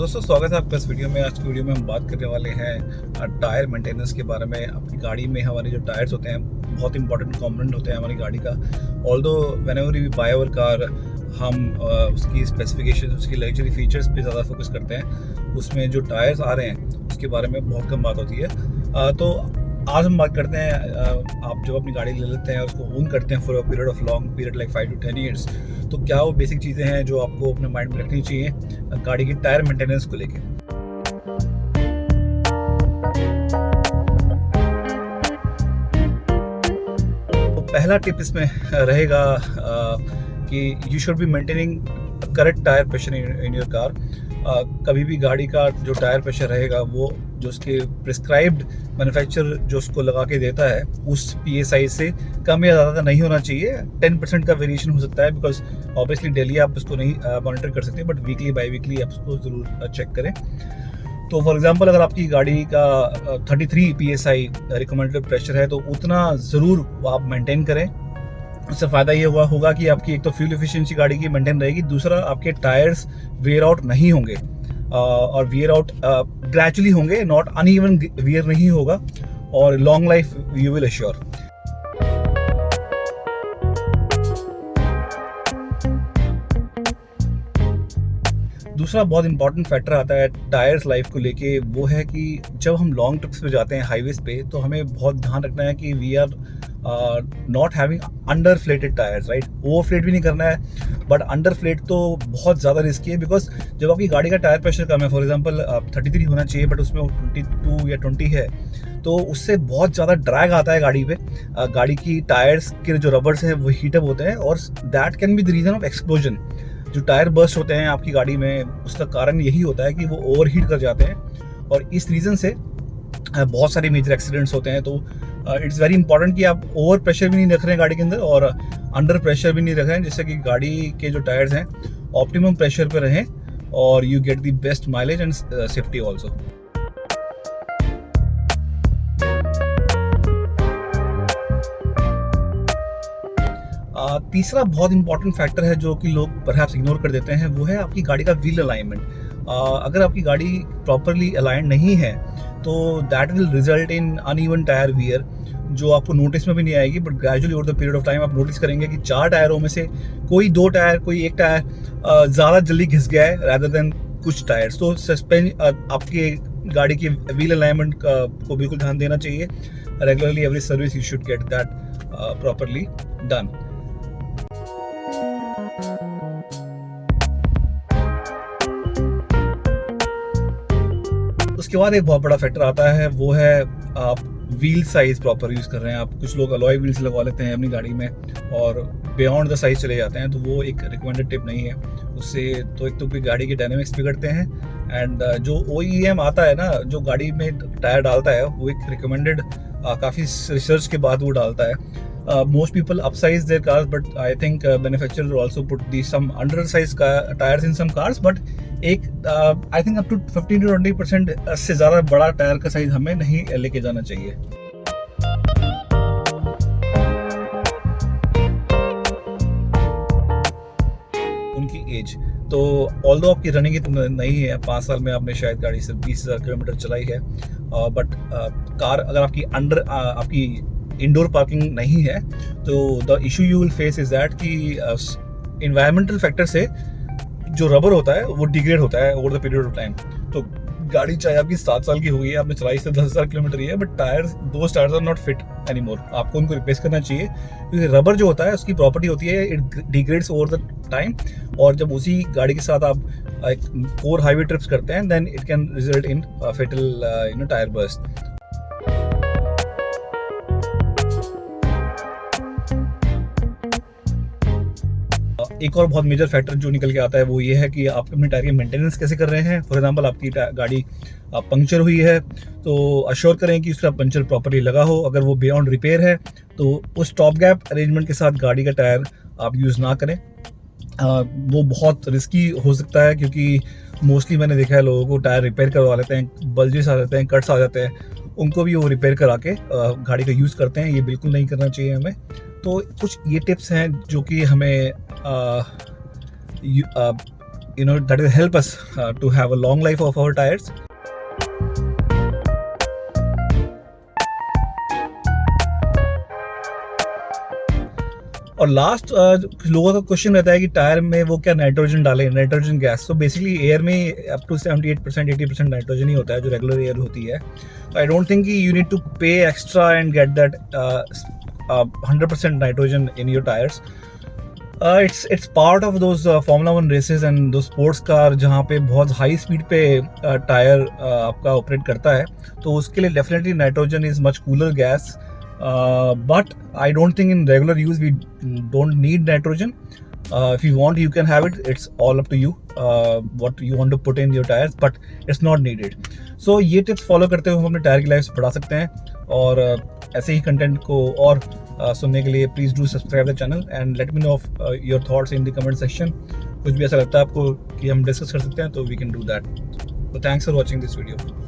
तो दोस्तों स्वागत है आपका इस वीडियो में। आज की वीडियो में हम बात करने वाले हैं टायर मेंटेनेंस के बारे में। अपनी गाड़ी में हमारे जो टायर्स होते हैं बहुत इंपॉर्टेंट कंपोनेंट होते हैं हमारी गाड़ी का। Although whenever we buy our car हम उसकी स्पेसिफिकेशन, उसकी लग्जरी फीचर्स पे ज़्यादा फोकस करते हैं। उसमें जो टायर्स आ रहे हैं उसके बारे में बहुत कम बात होती है। तो आज हम बात करते हैं, आप जब अपनी गाड़ी ले लेते हैं उसको ओन करते हैं for a period of long period like 5 to 10 years, तो क्या वो बेसिक चीज़ें हैं जो आपको अपने माइंड में रखनी चाहिए गाड़ी की टायर मेंटेनेंस को लेके। तो पहला टिप इसमें रहेगा कि you should be maintaining correct tyre pressure in your car. कभी भी गाड़ी का जो टायर प्रेशर रहेगा वो जो उसके प्रिस्क्राइब्ड मैन्युफैक्चरर जो उसको लगा के देता है उस PSI से कम या ज़्यादा नहीं होना चाहिए। 10% का वेरिएशन हो सकता है, बिकॉज ऑब्वियसली डेली आप उसको नहीं मॉनिटर कर सकते, बट वीकली बाई वीकली आप उसको ज़रूर चेक करें। तो फॉर एग्जांपल अगर आपकी गाड़ी का 33 PSI रिकमेंडेड प्रेशर है तो उतना ज़रूर आप मेंटेन करें। उससे फ़ायदा ये होगा कि आपकी एक तो फ्यूल एफिशिएंसी गाड़ी की मेंटेन रहेगी, दूसरा आपके टायर्स वेयर आउट नहीं होंगे और वियर आउट ग्रेजुअली होंगे, नॉट अनइवन वियर नहीं होगा, और long life you will assure. दूसरा बहुत इंपॉर्टेंट फैक्टर आता है टायर्स लाइफ को लेके, वो है कि जब हम लॉन्ग ट्रिप्स पे जाते हैं हाईवेज पे तो हमें बहुत ध्यान रखना है कि we are not having underinflated tyres, right. Overinflate भी नहीं करना है, बट अंडरफ्लेट तो बहुत ज़्यादा रिस्की है, बिकॉज जब आपकी गाड़ी का टायर प्रेशर कम है, फॉर एग्जांपल 33 होना चाहिए बट उसमें 22 या 20 है, तो उससे बहुत ज़्यादा ड्रैग आता है गाड़ी पे। गाड़ी की टायर्स के जो रबर्स हैं वो हीटअप होते हैं और that can be the reason of explosion. जो टायर बर्स्ट होते हैं आपकी गाड़ी में उसका कारण यही होता है कि वो ओवरहीट कर जाते हैं, और इस रीज़न से बहुत सारे मेजर एक्सीडेंट्स होते हैं। तो इट्स वेरी इंपॉर्टेंट कि आप ओवर प्रेशर भी नहीं रख रहे हैं गाड़ी के अंदर और अंडर प्रेशर भी नहीं रख रहे हैं, जिससे कि गाड़ी के जो टायर्स हैं ऑप्टिमम प्रेशर पे रहें और you get the best mileage and safety also. तीसरा बहुत इंपॉर्टेंट फैक्टर है जो कि लोग परहैप्स इग्नोर कर देते हैं, वो है आपकी गाड़ी का व्हील अलाइनमेंट। अगर आपकी गाड़ी प्रॉपरली अलाइंड नहीं है तो that will result in uneven tyre wear, जो आपको नोटिस में भी नहीं आएगी, but gradually over the period of time आप नोटिस करेंगे कि 4 टायरों में से कोई 2 टायर, कोई 1 टायर ज़्यादा जल्दी घिस गया है रैदर देन कुछ टायर्स। तो आपके गाड़ी की व्हील अलाइनमेंट को बिल्कुल ध्यान देना चाहिए। Regularly every service you should get that properly done. उसके बाद एक बहुत बड़ा फैक्टर आता है, वो है आप व्हील साइज प्रॉपर यूज़ कर रहे हैं। आप कुछ लोग अलॉय व्हील्स लगवा लेते हैं अपनी गाड़ी में और बियॉन्ड द साइज चले जाते हैं, तो वो एक रिकमेंडेड टिप नहीं है। उससे तो एक तो गाड़ी के डायनेमिक्स बिगड़ते हैं, एंड जो OEM आता है ना जो गाड़ी में टायर डालता है वो एक रिकमेंडेड काफ़ी रिसर्च के बाद वो डालता है। Most people upsize their cars, but I think manufacturers also put some undersized tires in some cars. But I think up to 15 to 20% से ज़्यादा बड़ा टायर का साइज हमें नहीं लेके जाना चाहिए। उनकी एज तो ऑल्दो आपकी रनिंग इतनी नहीं है, 5 साल में आपने शायद गाड़ी सिर्फ 20,000 किलोमीटर चलाई है, बट कार अगर आपकी इंडोर पार्किंग नहीं है तो the issue you will face is that कि इन्वायरमेंटल फैक्टर से जो रबर होता है वो डिग्रेड होता है over the period of time. तो गाड़ी चाहे आपकी 7 साल की हो गई है, आपने चलाई से 10,000 किलोमीटर ही है, but those tyres are not fit anymore, आपको उनको रिप्लेस करना चाहिए, क्योंकि रबर जो होता है उसकी प्रॉपर्टी होती है it degrades over the time, और जब उसी गाड़ी के साथ आप 4 हाईवे ट्रिप्स करते हैं then it can result in fatal tyre burst. एक और बहुत मेजर फैक्टर जो निकल के आता है वो ये है कि आप अपने टायर की मेंटेनेंस कैसे कर रहे हैं। फॉर एग्जांपल आपकी गाड़ी पंक्चर हुई है तो अश्योर करें कि उसका पंचर प्रॉपर्ली लगा हो। अगर वो बियॉन्ड रिपेयर है तो उस टॉप गैप अरेंजमेंट के साथ गाड़ी का टायर आप यूज़ ना करें। वो बहुत रिस्की हो सकता है, क्योंकि मोस्टली मैंने देखा है लोगों को टायर रिपेयर करवा लेते हैं, बल्जेस आ जाते हैं, कट्स आ जाते हैं, उनको भी वो रिपेयर करा के गाड़ी का यूज़ करते हैं। ये बिल्कुल नहीं करना चाहिए हमें। तो कुछ ये टिप्स हैं जो कि हमें that will help us to have a long life of our tires. और लास्ट कुछ लोगों का क्वेश्चन रहता है कि टायर में वो क्या नाइट्रोजन डालें, नाइट्रोजन गैस. तो बेसिकली एयर में अप टू 78% 80% नाइट्रोजन ही होता है जो रेगुलर एयर होती है. आई डोंट थिंक कि यू नीड टू पे extra and get that 100% nitrogen in your tyres. It's part of those Formula 1 races and those sports car जहाँ पे बहुत हाई स्पीड पे टायर आपका ऑपरेट करता है, तो उसके लिए definitely nitrogen is much cooler gas. But I don't think in regular use we don't need nitrogen. If you want, you can have it. It's all up to you what you want to put in your tires, but it's not needed. So ये tips follow करते हुए हम अपने tyre की life बढ़ा सकते हैं. और ऐसे ही कंटेंट को और सुनने के लिए please do subscribe the channel and let me know of your thoughts in the comment section. कुछ भी ऐसा लगता है आपको कि हम डिस्कस कर सकते हैं तो we can do that. So thanks for watching this video.